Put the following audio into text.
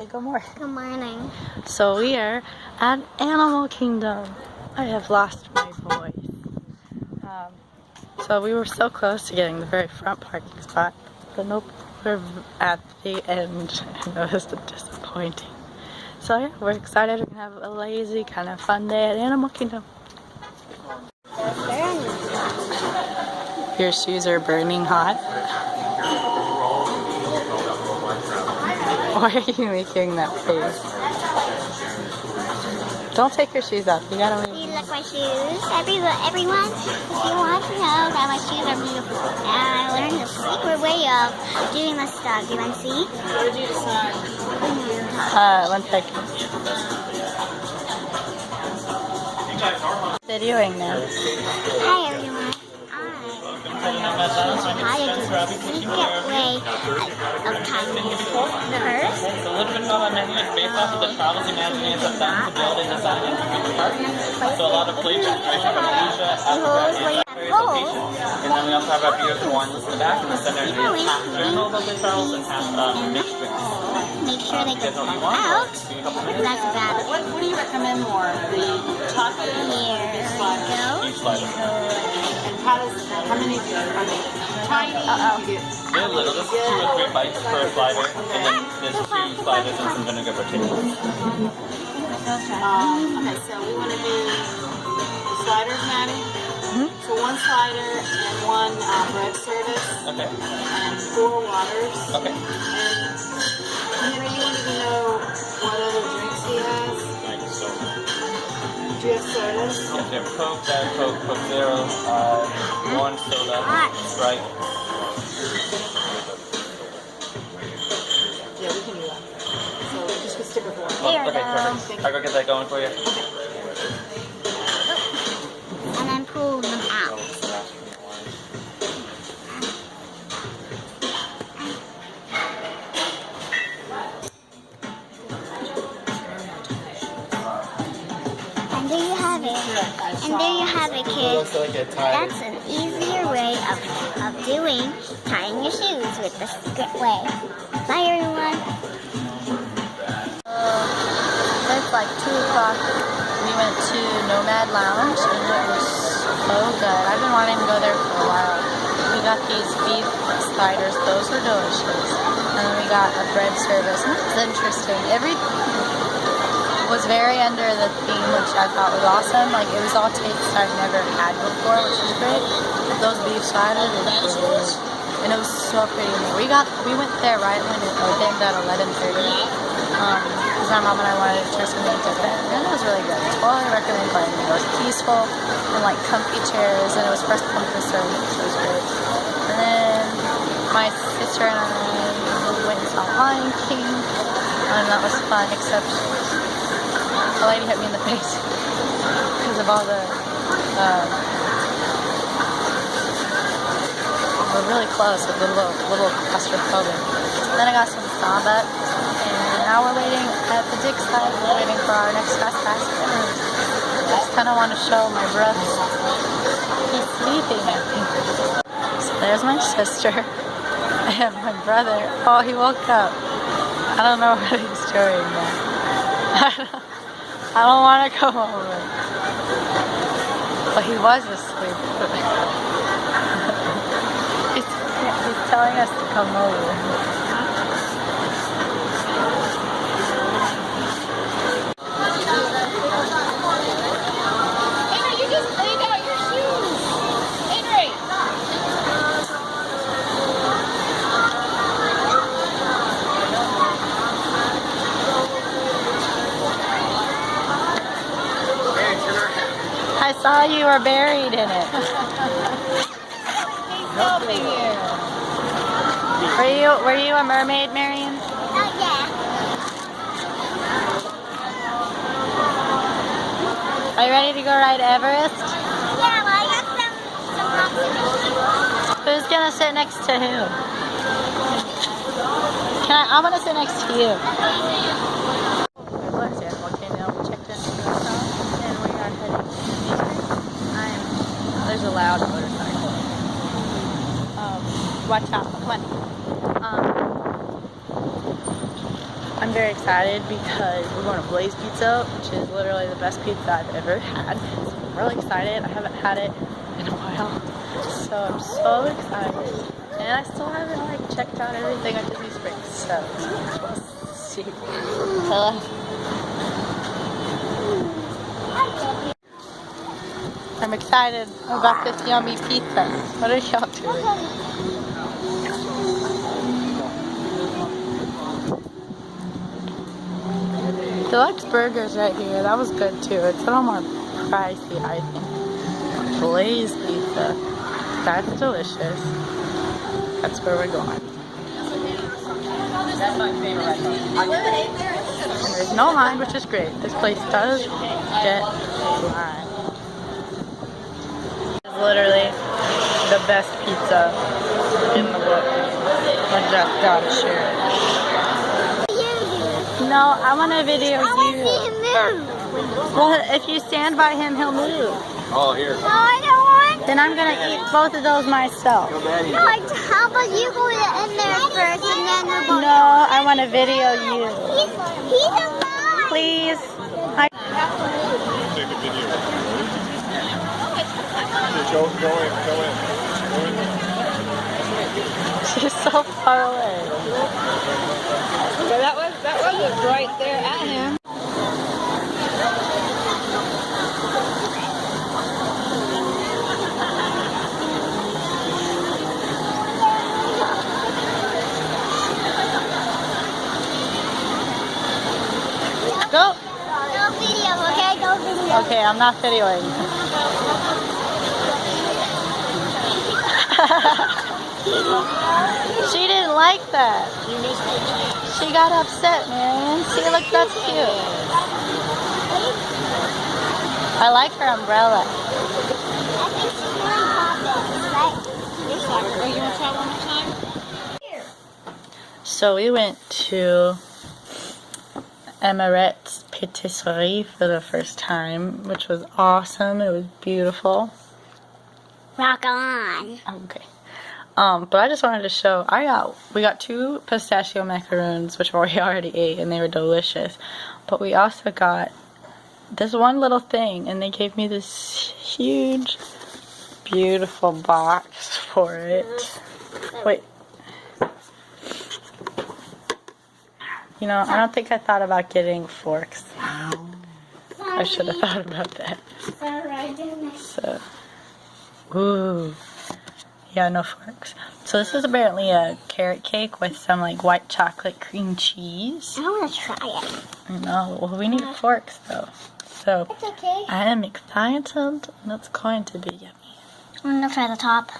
Say good morning. Good morning. So we are at Animal Kingdom. I have lost my voice. So we were so close to getting the very front parking spot, but nope, we're at the end, and it was disappointing. So yeah, we're excited. We're gonna have a lazy, kind of fun day at Animal Kingdom. Your shoes are burning hot. Why are you making that face? Don't take your shoes off. You gotta leave. You look my shoes. Everyone, if you want to know that my shoes are beautiful, and I learned the secret way of doing this stuff. Do you want to see? What did you decide? 1 second. Videoing now. Hi everyone. I'm going to show you how to do the secret way of tying your shoes. First, It's a little bit of a menu. It's based off of the Travels Imagineers have done to build and design an amusement park. So a lot of places, right, from Asia, Africa, various locations. And then we also have our beautiful ones in the back. In the center is half journal about the travels and half mixed drinks. make sure they You guys go know what you want? out. Give you a couple minutes. That's about it. What do you recommend more? The chocolate Here we go. Each slider. and how many do you are they tiny? You get They're little. This is 2 or 3 bites per slider. And then there's 2 sliders and some vinegar for taste. okay, so we want to do the sliders, Maddie. So 1 slider and 1 bread service Okay. and 4 waters. Okay. And Henry, you wanted to know what other drinks he has. So, Do you have sodas? yes, we have Coke, Diet Coke, Coke Zero, orange soda, Sprite. Yeah, we can do that. So just a sticker for Oh, Here we okay, go. perfect. I'll go get that going for you. And then pull them out. And there you have it. And there you have it, kids. That's an easier way of tying your shoes with the secret way. Bye, everyone. It's like 2 o'clock. We went to Nomad Lounge and it was so good. I've been wanting to go there for a while. We got these beef sliders. Those were delicious. And then we got a bread service. And it was interesting. Everything was very under the theme, which I thought was awesome. Like, it was all tastes I've never had before, which was great. But those beef sliders were good. And it was so pretty. We went there right when it opened at 11:30. Because my mom and I wanted to try something different. And it was really good. Totally recommend going. It was peaceful and like comfy chairs, and it was first come first served, which was great. And then my sister and I went and saw Lion King, and that was fun, except a lady hit me in the face because of all the we're really close with the little claustrophobic. Then I got some Starbucks, and now we're waiting at the Dick's side. We're waiting for our next fast pass. I just kind of want to show my brother. He's sleeping, I think. So there's my sister and my brother. Oh, he woke up. I don't know what he's doing now. I don't want to come over. But he was asleep. He's telling us to come over. I saw you were buried in it. Helping you. Were you a mermaid, Marion? Yeah. Are you ready to go ride Everest? Yeah, well, I got some rocks. Who's gonna sit next to who? I want to sit next to you. There's a loud motorcycle. Watch out. Come on. I'm I'm very excited because we're going to Blaze Pizza, which is literally the best pizza I've ever had. So I'm really excited. I haven't had it in a while, so I'm so excited. And I still haven't like checked out everything at Disney Springs, so we'll see. Hello. I'm excited about this yummy pizza. What are y'all doing? Deluxe Burgers right here. That was good too. It's a little more pricey, I think. Blaze Pizza. That's delicious. That's where we're going. That's my favorite restaurant. And there's no line, which is great. This place does get line. It's literally the best pizza in the world. I just gotta share it. No, I want to video I want to you. see him move. Well, if you stand by him, he'll move. Oh, here. No, I don't want. Then I'm gonna eat both of those myself. No, how about you go in there first and then we'll go. No, I want to video you. He's alive. Please. Take a video. Go in. She's so far away. That wasn't right there at him. Go. No video, okay? No video. Okay, I'm not videoing. She didn't like that. She got upset, man. See, look, that's cute. I like her umbrella. I think she's really popular, right? Oh, you want to try one more time? So we went to Emirates Patisserie for the first time, which was awesome. It was beautiful. Rock on. Okay. But I just wanted to show, we got 2 pistachio macaroons, which we already ate, and they were delicious. But we also got this one little thing, and they gave me this huge, beautiful box for it. Wait. You know, I don't think I thought about getting forks. I should have thought about that. So, ooh. Yeah, no forks. So this is apparently a carrot cake with some like white chocolate cream cheese. I want to try it. No, well we need forks though. So It's okay. I am excited and it's going to be yummy. I'm going to try the top.